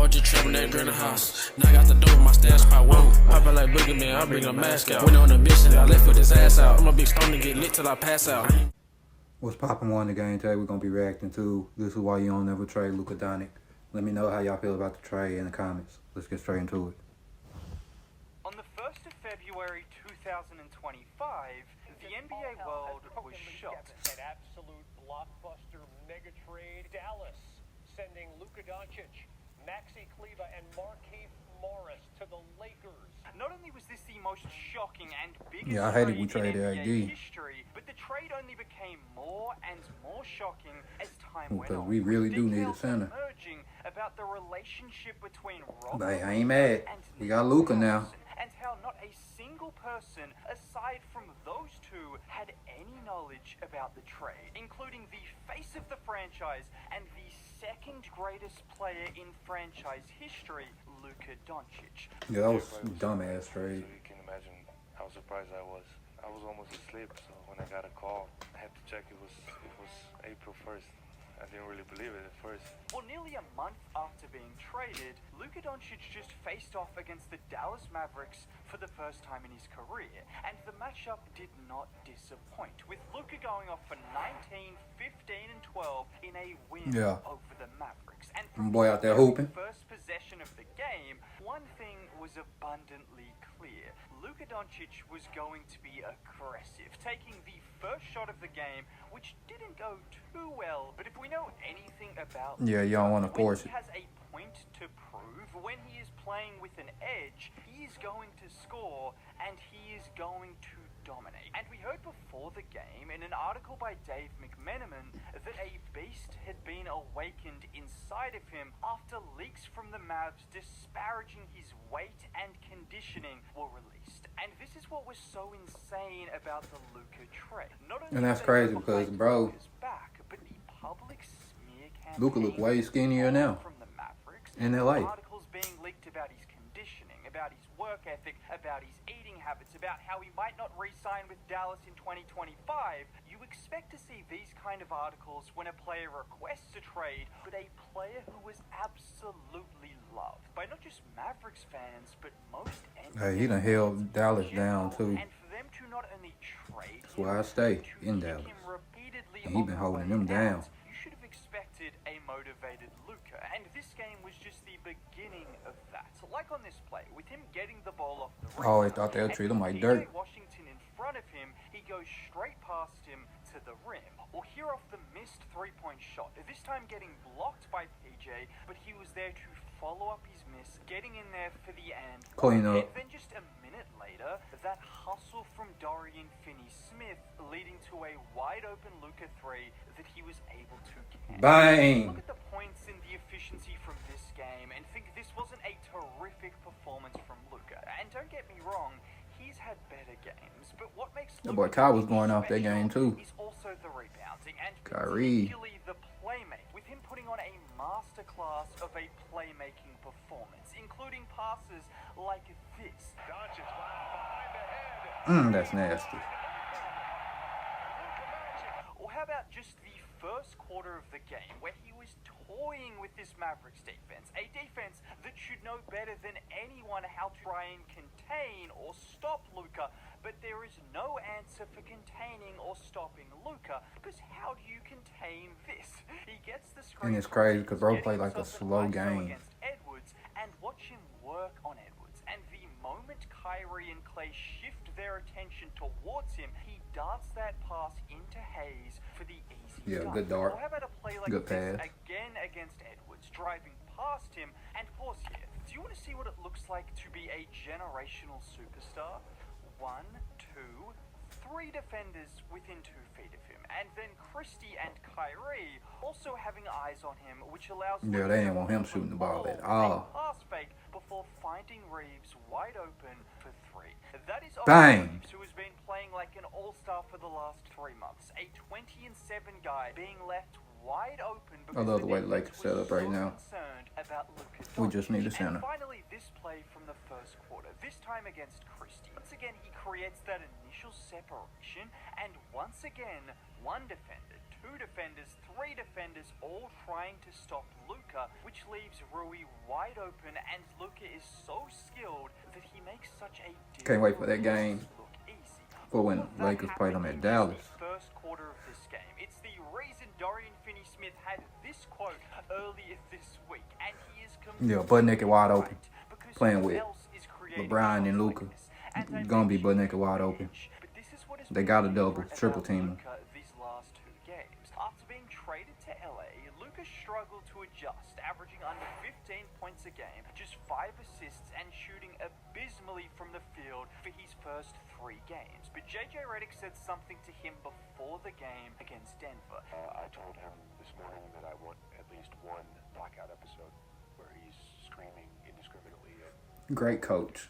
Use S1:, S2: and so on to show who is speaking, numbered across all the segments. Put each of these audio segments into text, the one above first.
S1: was just trapping that green house. Now I got the dope, my stash spot, whoa. Poppin' like Boogie Man, I bring a mask out. Went on a mission, I left with his ass out. I'm a big stone to get lit till I pass out.
S2: What's poppin' on the game today? We're gonna be reacting to This Is Why You Don't Never Trade Luka Doncic. Let me know how y'all feel about the trade in the comments. Let's get straight into it.
S3: On the 1st of February 2025, the NBA world was shocked.
S4: An absolute blockbuster mega trade. Dallas sending Luka Doncic, Maxi Kleber, and Markieff Morris to the Lakers.
S3: Not only was this the most shocking and biggest
S2: Yeah, I hated we
S3: trade in
S2: traded
S3: NBA
S2: AD.
S3: history, but the trade only became more and more shocking as time went
S2: Because
S3: on.
S2: we really do need a
S3: Details
S2: center.
S3: emerging about the relationship between Rob
S2: But I ain't mad.
S3: and
S2: We got Luka now.
S3: and how not a single person aside from those two had any knowledge about the trade, including the face of the franchise and the second greatest player in franchise history, Luka Doncic.
S2: Yeah, that was a dumbass trade.
S5: So you can imagine how surprised I was. I was almost asleep, so when I got a call, I had to check it was April 1st. I didn't really believe it at first.
S3: Well, nearly a month after being traded, Luka Doncic just faced off against the Dallas Mavericks for the first time in his career, and the matchup did not disappoint, with Luka going off for 19, 15, and 12 in a win over the Mavericks. And from
S2: Boy out there hooping.
S3: the first possession of the game, one thing was abundantly clear. Luka Doncic was going to be aggressive, taking the first shot of the game, which didn't go too well. But if we know anything about
S2: Yeah, y'all want to
S3: when
S2: force
S3: he
S2: it.
S3: has a point to prove, when he is playing with an edge, he is going to score and he is going to dominate. And we heard before the game in an article by Dave McMenamin that a beast had been awakened inside of him after leaks from the Mavs disparaging his weight and conditioning were released. And this is what was so insane about the Luka trade. Not only
S2: And that's
S3: did
S2: crazy
S3: it look
S2: because,
S3: like
S2: bro,
S3: Luka's back, but the public smear
S2: Luka look
S3: campaign
S2: way skinnier now
S3: from the Mavericks,
S2: in LA.
S3: articles being leaked about his conditioning, about his work ethic, about his eating habits, about how he might not re-sign with Dallas in 2025. You expect to see these kind of articles when a player requests a trade, but a player who was absolutely loved by not just Mavericks fans, but most
S2: Hey, he done held Dallas down too.
S3: And for them to not only trade
S2: That's why I stay
S3: to
S2: in
S3: kick
S2: Dallas.
S3: him repeatedly
S2: And he been
S3: on the
S2: holding
S3: way
S2: them down.
S3: out, you should have expected a motivated Luka, and this game was just the beginning of that. So like on this play, with him getting the ball off the rim,
S2: I always thought they'd treat him like dirt.
S3: Washington in front of him, he goes straight past him to the rim. Or here off the missed three-point shot, this time getting blocked by PJ, but he was there to follow up his miss, getting in there for the end.
S2: Clean up.
S3: And then just a minute later, that hustle from Dorian Finney-Smith leading to a wide-open Luka three that he was able to catch.
S2: Bang!
S3: Look at the points and the efficiency from this game and think this wasn't a terrific performance from Luka. And don't get me wrong, he's had better games, but what makes
S2: That boy Kai was going off that game too.
S3: is also the rebounding and
S2: Kyrie.
S3: particularly the playmaking, with him putting on a masterclass of a playmaking performance, including passes like this.
S4: Doncic behind the head.
S2: That's nasty.
S3: Or how about just the first quarter of the game, where he was toying with this Mavericks defense, a defense that should know better than anyone how to try and contain or stop Luka, but there is no answer for containing or stopping Luka, because how do you contain this? He gets the screen.
S2: And it's crazy because bro
S3: getting
S2: played like a
S3: himself
S2: slow
S3: an ISO
S2: game.
S3: against Edwards, and watch him work on Edwards. And the moment Kyrie and Clay shift their attention towards him, he darts that pass into Hayes for the easy
S2: Yeah,
S3: dunk.
S2: good dart.
S3: Or how about a play like
S2: Good
S3: this
S2: pass.
S3: again against Edwards, driving past him? And pause here. Do you want to see what it looks like to be a generational superstar? 1, 2, 3 defenders within 2 feet of him, and then Christie and Kyrie also having eyes on him, which allows
S2: Yeah, they didn't want him shooting the ball at all.
S3: pass fake before finding Reeves wide open for 3. That is
S2: Bang!
S3: Reeves, who has been playing like an all-star for the last 3 months, a 20-7 guy being left wide open because
S2: I love the way the
S3: defense
S2: Lakers set
S3: was
S2: up right
S3: so
S2: now.
S3: concerned about Luka
S2: We just need a
S3: Doncic.
S2: center.
S3: And finally, this play from the first quarter. this time against Christie. Once again, he creates that initial separation, and once again, one defender, two defenders, three defenders, all trying to stop Luka, which leaves Rui wide open, and Luka is so skilled that he makes such a
S2: Can't wait for that game.
S3: look easy.
S2: For when Lakers played them at Dallas.
S3: First quarter of this game. It's the reason Dorian Finney-Smith had this quote earlier this week, and he is
S2: Yeah, butt naked wide open,
S3: because
S2: playing
S3: who
S2: with
S3: else is creating
S2: LeBron and
S3: shots
S2: Luka.
S3: like this? And I
S2: Gonna be
S3: mentioned
S2: butt naked wide open.
S3: but this is what has
S2: They
S3: been
S2: got a double,
S3: different
S2: triple
S3: about
S2: team.
S3: Luka these last two games. After being traded to LA, Luka struggled to adjust, averaging under 15 points a game, just 5 assists, and shooting abysmally from the field for his first 3 games. But JJ Redick said something to him before the game against Denver.
S6: I told him this morning that I want at least one blackout episode where he's screaming indiscriminately at
S2: Great coach.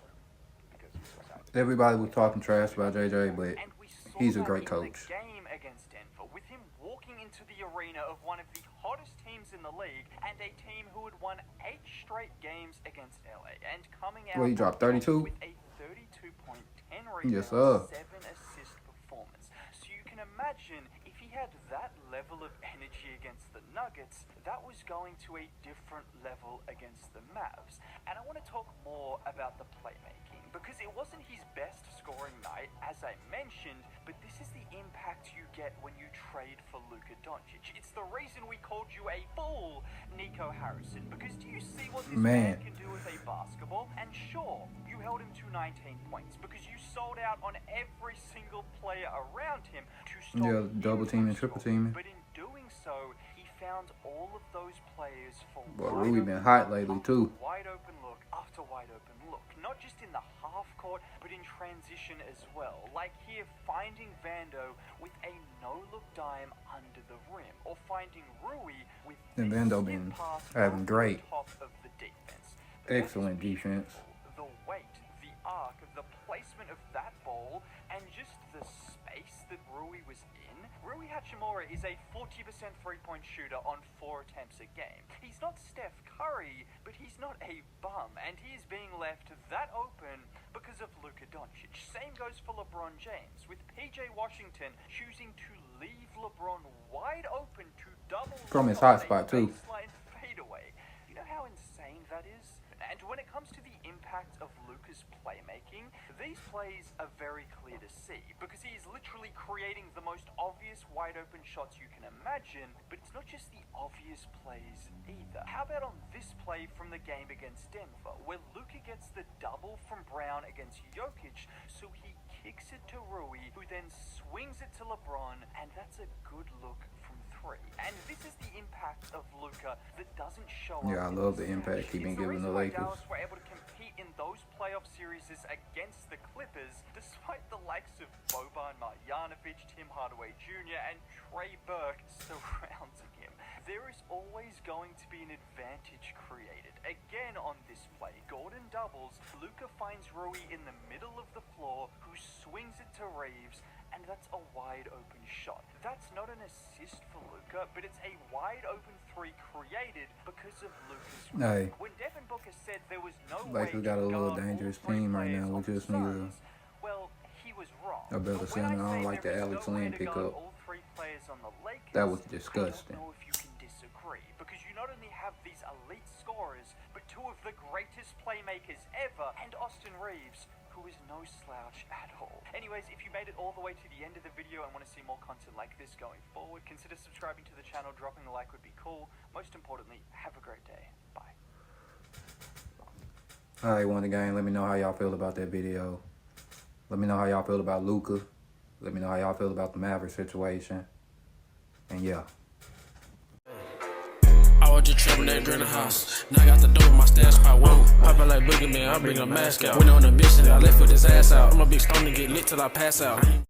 S6: because he's so excited.
S2: Everybody was talking trash about JJ, but
S3: And we saw
S2: he's a
S3: that
S2: great
S3: in
S2: coach.
S3: the game against Denver, with him walking into the arena of one of the hottest teams in the league, and a team who had won 8 straight games against LA, and coming out
S2: Well, he dropped 32?
S3: with a 32-point, 10 rebound,
S2: Yes, sir.
S3: 7 assist performance. So you can imagine if he had that level of energy against the Nuggets, that was going to a different level against the Mavs. And I want to talk more about the playmaking, because it wasn't his best scoring night, as I mentioned, but this is the impact you get when you trade for Luka Doncic. It's the reason we called you a fool, Nico Harrison, because do you see what this man can do with a basketball? And sure, you held him to 19 points, because you sold out on every single player around him to stop
S2: Yeah,
S3: him
S2: double
S3: from
S2: teaming, triple
S3: scoring.
S2: teaming.
S3: But in doing so, he found all of those players for
S2: Boy,
S3: wide
S2: Rui
S3: open
S2: been hot
S3: look
S2: lately,
S3: after
S2: too.
S3: wide open look after wide open look, not just in the half court, but in transition as well. Like here, finding Vando with a no-look dime under the rim, or finding Rui with
S2: And
S3: the
S2: Vando
S3: skip
S2: been
S3: pass
S2: having
S3: over
S2: great,
S3: the top of the defense. But that is
S2: excellent defense.
S3: the weight, the arc, the placement of that ball, and just the space that Rui was in. Rui Hachimura is a 40% three-point shooter on 4 attempts a game. He's not Steph Curry, but he's not a bum, and he is being left that open because of Luka Doncic. Same goes for LeBron James, with PJ Washington choosing to leave LeBron wide open to double
S2: From his
S3: Luka
S2: hot
S3: on a
S2: spot, too.
S3: baseline fadeaway. You know how insane that is? And when it comes to the impact of Luka's playmaking, these plays are very clear to see, because he is literally creating the most obvious wide open shots you can imagine, but it's not just the obvious plays either. How about on this play from the game against Denver, where Luka gets the double from Brown against Jokic, so he kicks it to Rui, who then swings it to LeBron, and that's a good look from 3. And this is the impact of Luka that doesn't show up.
S2: Yeah, I
S3: in
S2: love
S3: the
S2: the impact he
S3: stats.
S2: been
S3: It's the
S2: giving
S3: reason
S2: the
S3: why
S2: Lakers.
S3: Dallas were able to compete in those playoff series against the Clippers, despite the likes of Boban Marjanovic, Tim Hardaway Jr., and Trey Burke surrounding him. There is always going to be an advantage created. Again on this play, Gordon doubles, Luka finds Rui in the middle of the floor, who swings it to Reeves, and that's a wide open shot. That's not an assist for Luka, but it's a wide open 3 created because of Luka's.
S2: Hey,
S3: When Devin Booker said there was no
S2: Lakers
S3: way
S2: got a
S3: to
S2: little
S3: guard all
S2: dangerous
S3: 3
S2: team right
S3: players
S2: now. We
S3: on the
S2: just need a-
S3: Suns, well, he was wrong.
S2: a better
S3: But when
S2: center. I don't
S3: say
S2: like
S3: there
S2: the
S3: is
S2: Alex
S3: no way
S2: Lynn
S3: to
S2: pickup.
S3: guard all 3 players on the Lakers,
S2: That was
S3: I
S2: disgusting.
S3: don't know if you can disagree, because you not only have these elite scorers, but 2 of the greatest playmakers ever, and Austin Reeves, who is no slouch at all. Anyways, if you made it all the way to the end of the video and want to see more content like this going forward, consider subscribing to the channel. Dropping a like would be cool. Most importantly, have a great day. Bye.
S2: Alright, won the game. Let me know how y'all feel about that video. Let me know how y'all feel about Luka. Let me know how y'all feel about the Maverick situation. And yeah.
S1: I was just trapping that green house. Now I got the dope in my stash spot. Whoa, poppin' like Boogie Man, I bring a mask out. Went on a mission, I left with his ass out. I'm a big stone to get lit till I pass out.